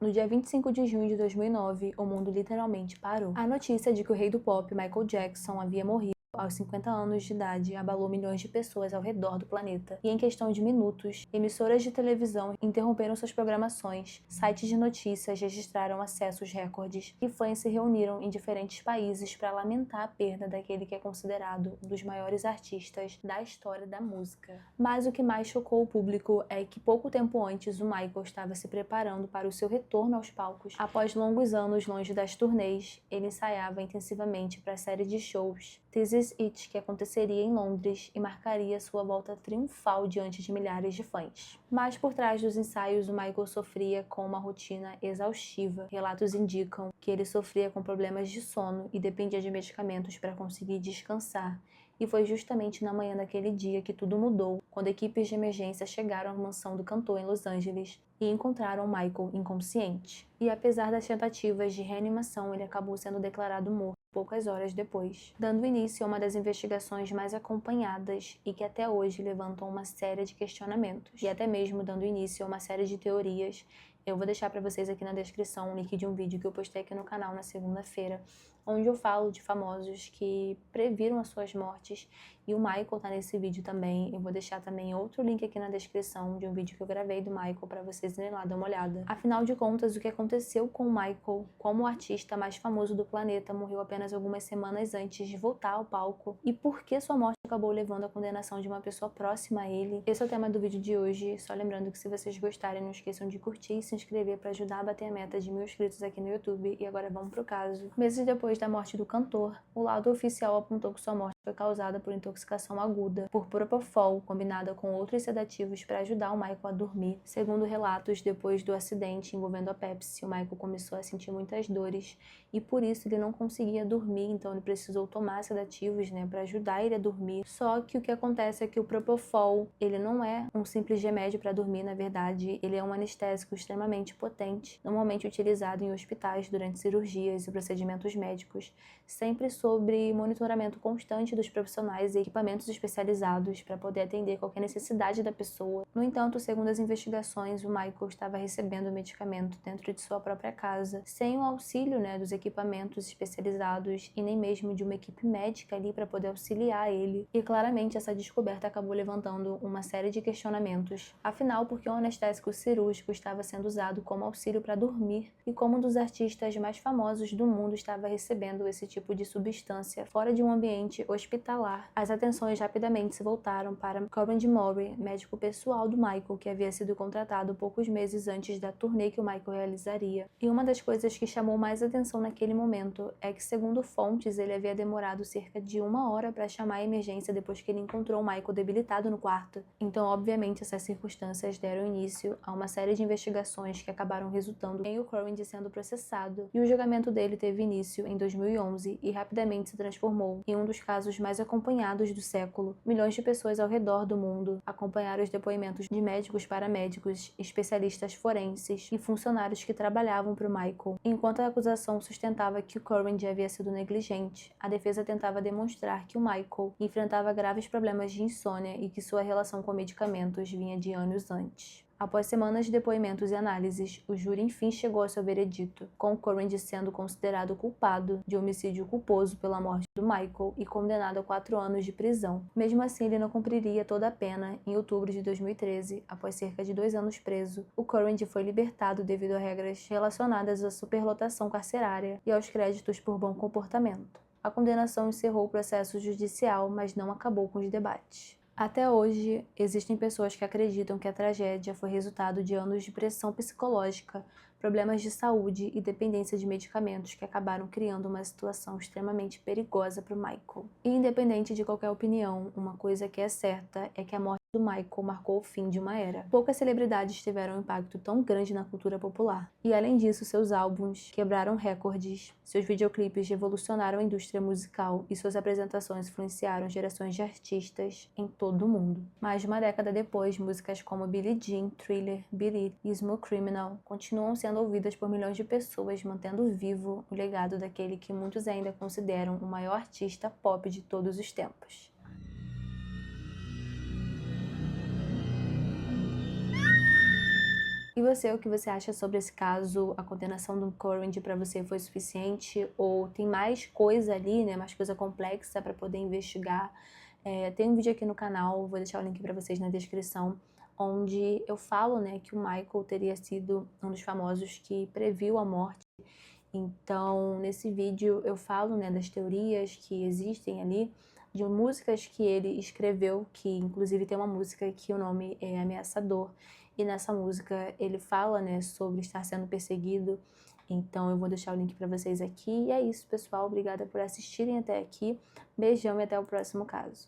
No dia 25 de junho de 2009, o mundo literalmente parou. A notícia de que o rei do pop, Michael Jackson, havia morrido aos 50 anos de idade, abalou milhões de pessoas ao redor do planeta. E em questão de minutos, emissoras de televisão interromperam suas programações, sites de notícias registraram acessos recordes e fãs se reuniram em diferentes países para lamentar a perda daquele que é considerado um dos maiores artistas da história da música. Mas o que mais chocou o público é que pouco tempo antes o Michael estava se preparando para o seu retorno aos palcos. Após longos anos longe das turnês, ele ensaiava intensivamente para a série de shows This Is It, que aconteceria em Londres e marcaria sua volta triunfal diante de milhares de fãs. Mas por trás dos ensaios, o Michael sofria com uma rotina exaustiva. Relatos indicam que ele sofria com problemas de sono e dependia de medicamentos para conseguir descansar. E foi justamente na manhã daquele dia que tudo mudou, quando equipes de emergência chegaram à mansão do cantor em Los Angeles e encontraram Michael inconsciente. E apesar das tentativas de reanimação, ele acabou sendo declarado morto poucas horas depois, dando início a uma das investigações mais acompanhadas e que até hoje levantam uma série de questionamentos, e até mesmo dando início a uma série de teorias. Eu vou deixar para vocês aqui na descrição o link de um vídeo que eu postei aqui no canal na segunda-feira, onde eu falo de famosos que previram as suas mortes, e o Michael tá nesse vídeo também. Eu vou deixar também outro link aqui na descrição de um vídeo que eu gravei do Michael para vocês irem lá dar uma olhada. Afinal de contas, o que aconteceu com o Michael, como o artista mais famoso do planeta, morreu apenas algumas semanas antes de voltar ao palco, e por que sua morte acabou levando à condenação de uma pessoa próxima a ele. Esse é o tema do vídeo de hoje, só lembrando que se vocês gostarem, não esqueçam de curtir e se inscrever para ajudar a bater a meta de 1000 inscritos aqui no YouTube. E agora vamos pro caso. Meses depois da morte do cantor, o laudo oficial apontou que sua morte foi causada por intoxicação aguda por Propofol, combinada com outros sedativos para ajudar o Michael a dormir. Segundo relatos, depois do acidente envolvendo a Pepsi, o Michael começou a sentir muitas dores e por isso ele não conseguia dormir, então ele precisou tomar sedativos, para ajudar ele a dormir. Só que o que acontece é que o Propofol, ele não é um simples remédio para dormir, na verdade, ele é um anestésico extremamente potente, normalmente utilizado em hospitais durante cirurgias e procedimentos médicos, sempre sob monitoramento constante dos profissionais e equipamentos especializados para poder atender qualquer necessidade da pessoa. No entanto, segundo as investigações, o Michael estava recebendo o medicamento dentro de sua própria casa, sem o auxílio, dos equipamentos especializados e nem mesmo de uma equipe médica ali para poder auxiliar ele. E claramente essa descoberta acabou levantando uma série de questionamentos. Afinal, por que o anestésico cirúrgico estava sendo usado como auxílio para dormir e como um dos artistas mais famosos do mundo estava recebendo esse tipo de substância fora de um ambiente hospitalar? As atenções rapidamente se voltaram para Corbin Murray, médico pessoal do Michael, que havia sido contratado poucos meses antes da turnê que o Michael realizaria. E uma das coisas que chamou mais atenção naquele momento é que, segundo fontes, ele havia demorado cerca de 1 hora para chamar a emergência depois que ele encontrou o Michael debilitado no quarto. Então, obviamente, essas circunstâncias deram início a uma série de investigações que acabaram resultando em o Corbin sendo processado, e o julgamento dele teve início em 2011 e rapidamente se transformou em um dos casos mais acompanhados do século. Milhões de pessoas ao redor do mundo acompanharam os depoimentos de médicos, paramédicos, especialistas forenses e funcionários que trabalhavam para o Michael. Enquanto a acusação sustentava que o Corbin havia sido negligente, a defesa tentava demonstrar que o Michael enfrentava graves problemas de insônia e que sua relação com medicamentos vinha de anos antes. Após semanas de depoimentos e análises, o júri enfim chegou ao seu veredito, com Corbin sendo considerado culpado de homicídio culposo pela morte do Michael e condenado a 4 anos de prisão. Mesmo assim, ele não cumpriria toda a pena. Em outubro de 2013, após cerca de 2 anos preso, o Corbin foi libertado devido a regras relacionadas à superlotação carcerária e aos créditos por bom comportamento. A condenação encerrou o processo judicial, mas não acabou com os debates. Até hoje, existem pessoas que acreditam que a tragédia foi resultado de anos de pressão psicológica, problemas de saúde e dependência de medicamentos que acabaram criando uma situação extremamente perigosa para o Michael. E independente de qualquer opinião, uma coisa que é certa é que a morte do Michael marcou o fim de uma era. Poucas celebridades tiveram um impacto tão grande na cultura popular. E além disso, seus álbuns quebraram recordes, seus videoclipes revolucionaram a indústria musical e suas apresentações influenciaram gerações de artistas em todo o mundo. Mais de uma década depois, músicas como Billie Jean, Thriller, Beat It e Smooth Criminal continuam sendo ouvidas por milhões de pessoas, mantendo vivo o legado daquele que muitos ainda consideram o maior artista pop de todos os tempos. E você, o que você acha sobre esse caso? A condenação do Corinth para você foi suficiente? Ou tem mais coisa ali, né? Mais coisa complexa para poder investigar? Tem um vídeo aqui no canal, vou deixar o link para vocês na descrição, onde eu falo, né, que o Michael teria sido um dos famosos que previu a morte. Então, nesse vídeo eu falo, né, das teorias que existem ali, de músicas que ele escreveu, que inclusive tem uma música que o nome é Ameaçador, e nessa música ele fala, né, sobre estar sendo perseguido. Então eu vou deixar o link para vocês aqui. E é isso, pessoal. Obrigada por assistirem até aqui. Beijão e até o próximo caso.